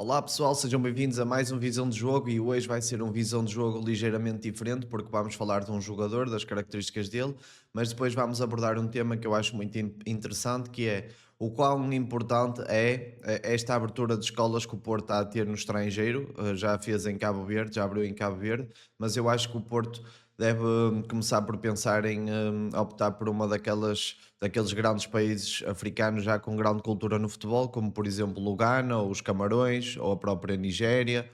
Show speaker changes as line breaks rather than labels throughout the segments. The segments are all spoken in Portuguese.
Olá pessoal, sejam bem-vindos a mais um Visão de Jogo e hoje vai ser um Visão de Jogo ligeiramente diferente porque vamos falar de um jogador, das características dele, mas depois vamos abordar um tema que eu acho muito interessante que é o quão importante é esta abertura de escolas que o Porto está a ter no estrangeiro. Já fez em Cabo Verde, já abriu em Cabo Verde, mas eu acho que o Porto deve começar por pensar em optar por uma daqueles grandes países africanos já com grande cultura no futebol, como por exemplo o Ghana, ou os Camarões, ou a própria Nigéria,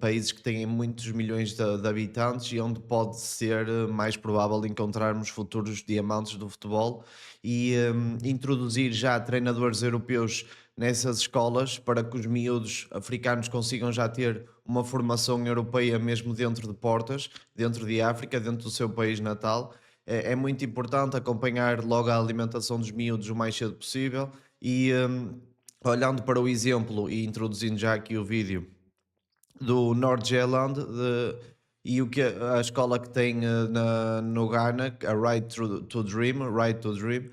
países que têm muitos milhões de habitantes e onde pode ser mais provável encontrarmos futuros diamantes do futebol e introduzir já treinadores europeus nessas escolas para que os miúdos africanos consigam já ter uma formação europeia mesmo dentro de portas, dentro de África, dentro do seu país natal. É muito importante acompanhar logo a alimentação dos miúdos o mais cedo possível e olhando para o exemplo e introduzindo já aqui o vídeo do Nordjylland e o que a escola que tem no Ghana, a Right to Dream,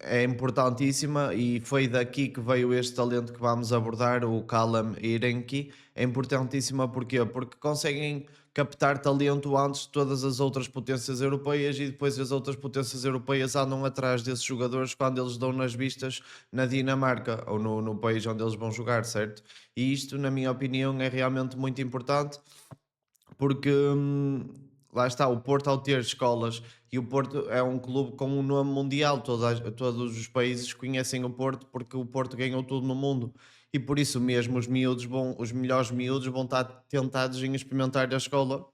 é importantíssima e foi daqui que veio este talento que vamos abordar, o Callum Irenki. É importantíssima porquê? Porque conseguem captar talento antes de todas as outras potências europeias e depois as outras potências europeias andam atrás desses jogadores quando eles dão nas vistas na Dinamarca ou no país onde eles vão jogar, certo? E isto, na minha opinião, é realmente muito importante porque lá está, o Porto ao ter escolas e o Porto é um clube com um nome mundial, todos os países conhecem o Porto porque o Porto ganhou tudo no mundo e por isso mesmo os melhores miúdos vão estar tentados em experimentar a escola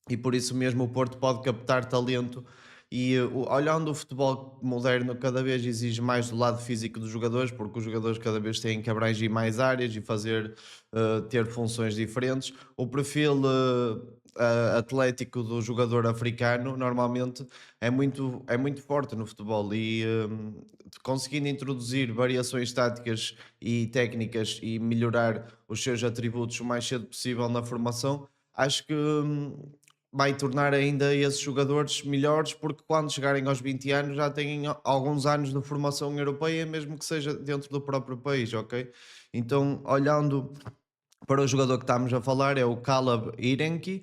e por isso mesmo o Porto pode captar talento e olhando o futebol moderno cada vez exige mais do lado físico dos jogadores, porque os jogadores cada vez têm que abranger mais áreas e ter funções diferentes. O perfil atlético do jogador africano normalmente é muito forte no futebol e conseguindo introduzir variações táticas e técnicas e melhorar os seus atributos o mais cedo possível na formação, acho que vai tornar ainda esses jogadores melhores, porque quando chegarem aos 20 anos já têm alguns anos de formação europeia, mesmo que seja dentro do próprio país, ok? Então, olhando para o jogador que estamos a falar, é o Caleb Irenki.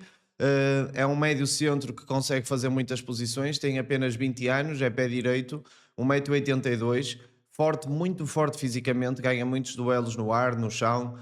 É um médio centro que consegue fazer muitas posições, tem apenas 20 anos, é pé direito, 1,82 m, forte, muito forte fisicamente, ganha muitos duelos no ar, no chão,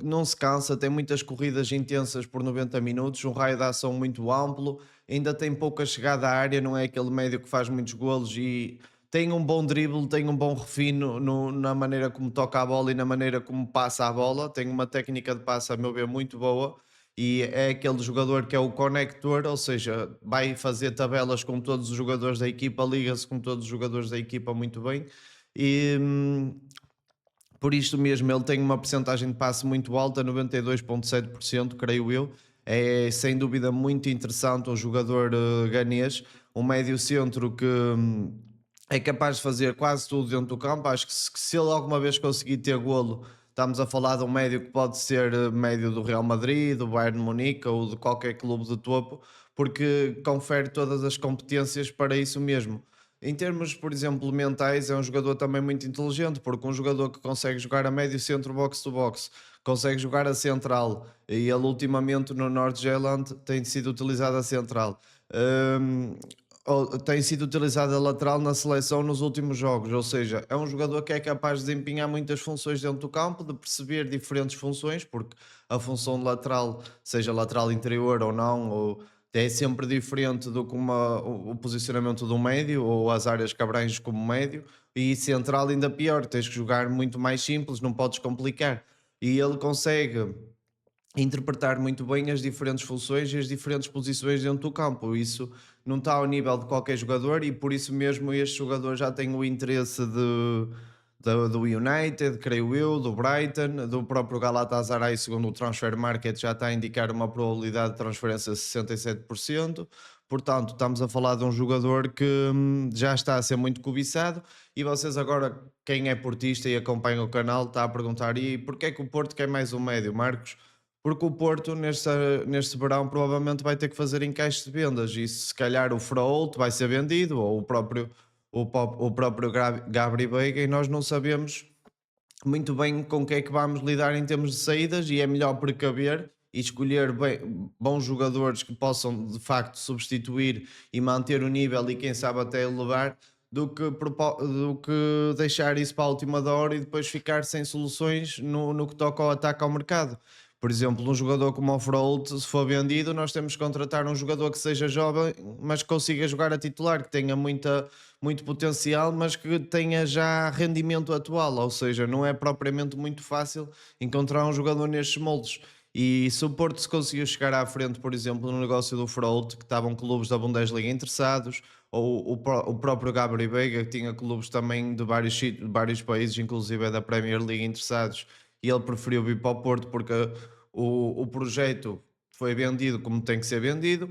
não se cansa, tem muitas corridas intensas por 90 minutos, um raio de ação muito amplo, ainda tem pouca chegada à área, não é aquele médio que faz muitos golos e tem um bom drible, tem um bom refino na maneira como toca a bola e na maneira como passa a bola, tem uma técnica de passe, a meu ver, muito boa e é aquele jogador que é o conector, ou seja, vai fazer tabelas com todos os jogadores da equipa, liga-se com todos os jogadores da equipa muito bem e por isto mesmo ele tem uma percentagem de passe muito alta, 92,7%, creio eu. É sem dúvida muito interessante um jogador ganês, um médio centro que é capaz de fazer quase tudo dentro do campo. Acho que se ele alguma vez conseguir ter golo, estamos a falar de um médio que pode ser médio do Real Madrid, do Bayern de Munique ou de qualquer clube de topo, porque confere todas as competências para isso mesmo. Em termos, por exemplo, mentais, é um jogador também muito inteligente, porque um jogador que consegue jogar a médio centro box-to-box, consegue jogar a central, e ele ultimamente no North tem sido utilizado a central. Hum, Tem sido utilizado a lateral na seleção nos últimos jogos, ou seja, é um jogador que é capaz de desempenhar muitas funções dentro do campo, de perceber diferentes funções, porque a função de lateral, seja lateral interior ou não, ou é sempre diferente do que o posicionamento do médio ou as áreas que abranges como médio, e central ainda pior, tens que jogar muito mais simples, não podes complicar. E ele consegue interpretar muito bem as diferentes funções e as diferentes posições dentro do campo. Isso não está ao nível de qualquer jogador e por isso mesmo este jogador já tem o interesse do United, creio eu, do Brighton, do próprio Galatasaray, segundo o Transfer Market, já está a indicar uma probabilidade de transferência de 67%. Portanto, estamos a falar de um jogador que já está a ser muito cobiçado e vocês agora, quem é portista e acompanha o canal, está a perguntar e porquê é que o Porto quer mais um médio, Marcos? Porque o Porto, neste verão, provavelmente vai ter que fazer encaixe de vendas e se calhar o Fraúl vai ser vendido ou o próprio Gabri Veiga e nós não sabemos muito bem com o que é que vamos lidar em termos de saídas e é melhor precaver e escolher bons jogadores que possam de facto substituir e manter o nível e quem sabe até elevar do que deixar isso para a última da hora e depois ficar sem soluções no que toca ao ataque ao mercado. Por exemplo, um jogador como o Frolt, se for vendido, nós temos que contratar um jogador que seja jovem, mas que consiga jogar a titular, que tenha muito potencial, mas que tenha já rendimento atual, ou seja, não é propriamente muito fácil encontrar um jogador nestes moldes. E se o Porto se conseguiu chegar à frente, por exemplo, no negócio do Frolt, que estavam clubes da Bundesliga interessados, ou o próprio Gabri Veiga, que tinha clubes também de de vários países, inclusive da Premier League, interessados, e ele preferiu vir para o Porto porque o projeto foi vendido como tem que ser vendido.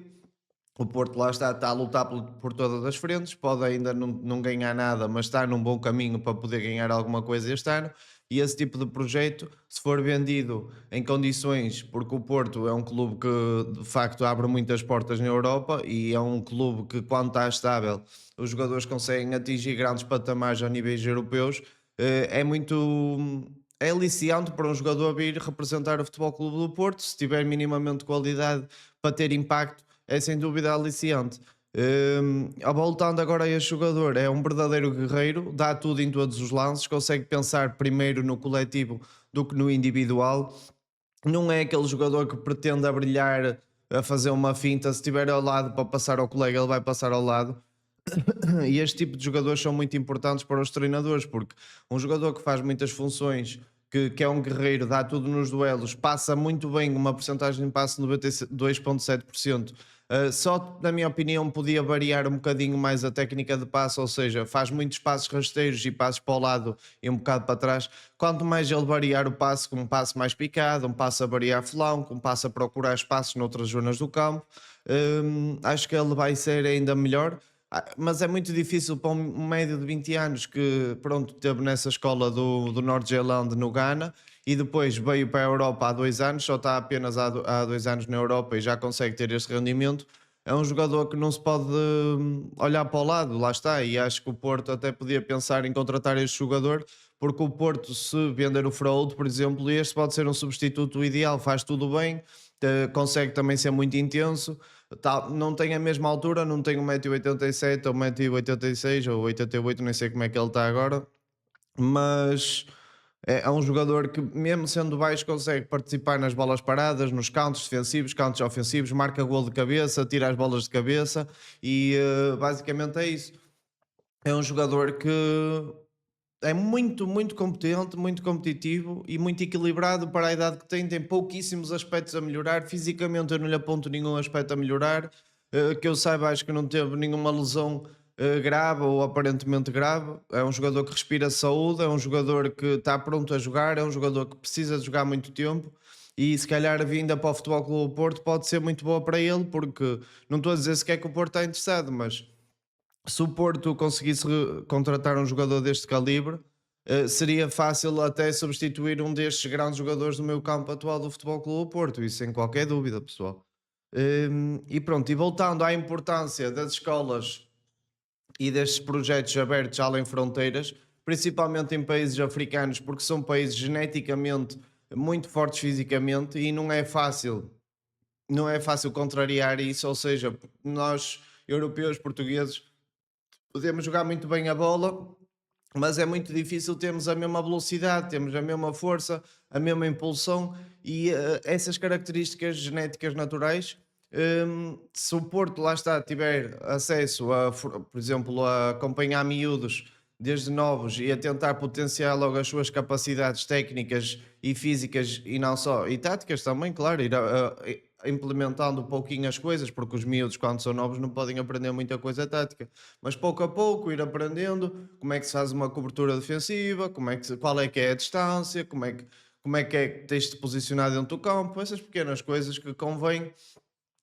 O Porto lá está a lutar por todas as frentes, pode ainda não ganhar nada, mas está num bom caminho para poder ganhar alguma coisa este ano. E esse tipo de projeto, se for vendido em condições, porque o Porto é um clube que de facto abre muitas portas na Europa e é um clube que, quando está estável, os jogadores conseguem atingir grandes patamares a níveis europeus, é muito. É aliciante para um jogador vir representar o Futebol Clube do Porto, se tiver minimamente qualidade para ter impacto é sem dúvida aliciante. Voltando agora a este jogador, é um verdadeiro guerreiro, dá tudo em todos os lances, consegue pensar primeiro no coletivo do que no individual. Não é aquele jogador que pretenda brilhar a fazer uma finta, se estiver ao lado para passar ao colega, ele vai passar ao lado. E este tipo de jogadores são muito importantes para os treinadores, porque um jogador que faz muitas funções, que é um guerreiro, dá tudo nos duelos, passa muito bem, uma porcentagem de passe de 92,7%. Só, na minha opinião, podia variar um bocadinho mais a técnica de passe, ou seja, faz muitos passos rasteiros e passos para o lado e um bocado para trás. Quanto mais ele variar o passe, com um passe mais picado, um passe a variar flanco, um passe a procurar espaços noutras zonas do campo, acho que ele vai ser ainda melhor. Mas é muito difícil para um médio de 20 anos que, pronto, esteve nessa escola do Nord-Jylland no Ghana e depois veio para a Europa há 2 anos, só está apenas há 2 anos na Europa e já consegue ter este rendimento. É um jogador que não se pode olhar para o lado, lá está. E acho que o Porto até podia pensar em contratar este jogador, porque o Porto, se vender o Fraúdo, por exemplo, este pode ser um substituto ideal, faz tudo bem, consegue também ser muito intenso não tem a mesma altura, não tem 1,87 m ou 1,86 m ou 88, nem sei como é que ele está agora, mas é um jogador que, mesmo sendo baixo, consegue participar nas bolas paradas, nos cantos defensivos, cantos ofensivos, marca gol de cabeça, tira as bolas de cabeça e basicamente é isso. É um jogador que é muito competente, muito competitivo e muito equilibrado para a idade que tem. Tem pouquíssimos aspectos a melhorar. Fisicamente, eu não lhe aponto nenhum aspecto a melhorar. Que eu saiba, acho que não teve nenhuma lesão grave ou aparentemente grave. É um jogador que respira saúde, é um jogador que está pronto a jogar, é um jogador que precisa de jogar muito tempo. E se calhar a vinda para o Futebol Clube do Porto pode ser muito boa para ele, porque não estou a dizer sequer que o Porto está interessado, mas se o Porto conseguisse contratar um jogador deste calibre, seria fácil até substituir um destes grandes jogadores do meu campo atual do Futebol Clube do Porto, isso sem qualquer dúvida, pessoal. E pronto, e voltando à importância das escolas e destes projetos abertos além fronteiras, principalmente em países africanos, porque são países geneticamente muito fortes fisicamente e não é fácil contrariar isso, ou seja, nós europeus, portugueses, podemos jogar muito bem a bola, mas é muito difícil termos a mesma velocidade, temos a mesma força, a mesma impulsão e essas características genéticas naturais. Se o Porto lá está, tiver acesso a, por exemplo, a acompanhar miúdos desde novos e a tentar potenciar logo as suas capacidades técnicas e físicas e não só, e táticas também, claro, ir implementando um pouquinho as coisas, porque os miúdos, quando são novos, não podem aprender muita coisa tática, mas pouco a pouco ir aprendendo como é que se faz uma cobertura defensiva, qual é que é a distância, como é que é que tens de posicionar dentro do campo, essas pequenas coisas que convém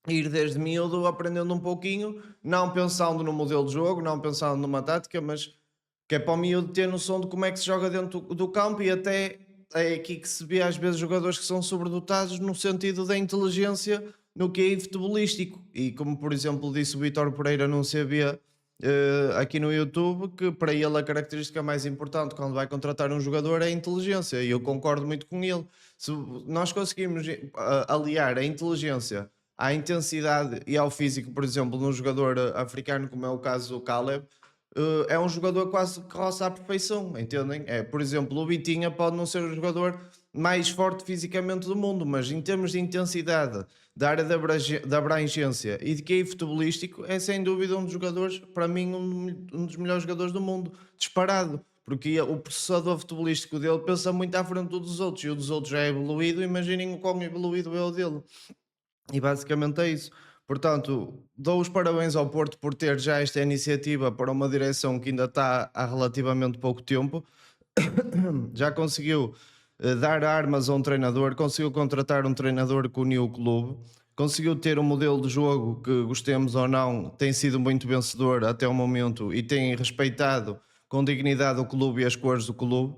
ir desde miúdo aprendendo um pouquinho, não pensando no modelo de jogo, não pensando numa tática, mas que é para o miúdo ter noção de como é que se joga dentro do campo e até é aqui que se vê às vezes jogadores que são sobredotados no sentido da inteligência no QI futebolístico. E como por exemplo disse o Vítor Pereira num CB, aqui no YouTube que para ele a característica mais importante quando vai contratar um jogador é a inteligência, e eu concordo muito com ele. Se nós conseguimos aliar a inteligência à intensidade e ao físico, por exemplo, num jogador africano, como é o caso do Caleb, é um jogador quase que roça à perfeição, entendem? É, por exemplo, o Vitinha pode não ser o jogador mais forte fisicamente do mundo, mas em termos de intensidade, da área da abrangência e de QI futebolístico, é sem dúvida um dos jogadores, para mim, um dos melhores jogadores do mundo, disparado. Porque o processador futebolístico dele pensa muito à frente do dos outros, e o dos outros já é evoluído, imaginem o quão evoluído é o dele. E basicamente é isso. Portanto, dou os parabéns ao Porto por ter já esta iniciativa para uma direção que ainda está há relativamente pouco tempo. Já conseguiu dar armas a um treinador, conseguiu contratar um treinador que uniu o clube, conseguiu ter um modelo de jogo que, gostemos ou não, tem sido muito vencedor até o momento e tem respeitado com dignidade o clube e as cores do clube.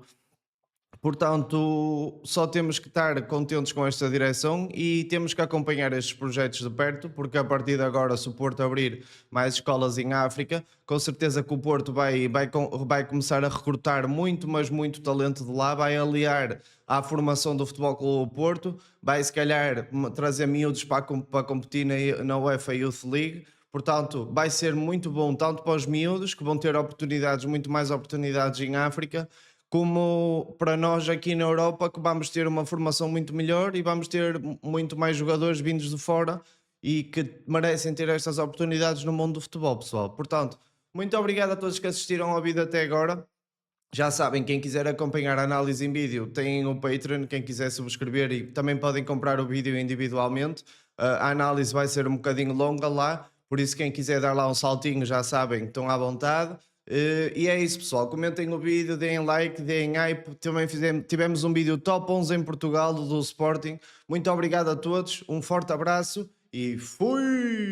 Portanto, só temos que estar contentes com esta direção e temos que acompanhar estes projetos de perto, porque a partir de agora, se o Porto abrir mais escolas em África, com certeza que o Porto vai começar a recrutar muito, mas muito talento de lá, vai aliar à formação do Futebol Clube do Porto, vai se calhar trazer miúdos para competir na UEFA Youth League. Portanto, vai ser muito bom tanto para os miúdos, que vão ter oportunidades, muito mais oportunidades em África, como para nós aqui na Europa, que vamos ter uma formação muito melhor e vamos ter muito mais jogadores vindos de fora e que merecem ter estas oportunidades no mundo do futebol, pessoal. Portanto, muito obrigado a todos que assistiram ao vídeo até agora. Já sabem, quem quiser acompanhar a análise em vídeo tem o Patreon, quem quiser subscrever, e também podem comprar o vídeo individualmente. A análise vai ser um bocadinho longa lá, por isso quem quiser dar lá um saltinho já sabem, estão à vontade. E é isso, pessoal, comentem o vídeo, deem like, deem hype. Também tivemos um vídeo top 11 em Portugal do Sporting. Muito obrigado a todos, um forte abraço e fui!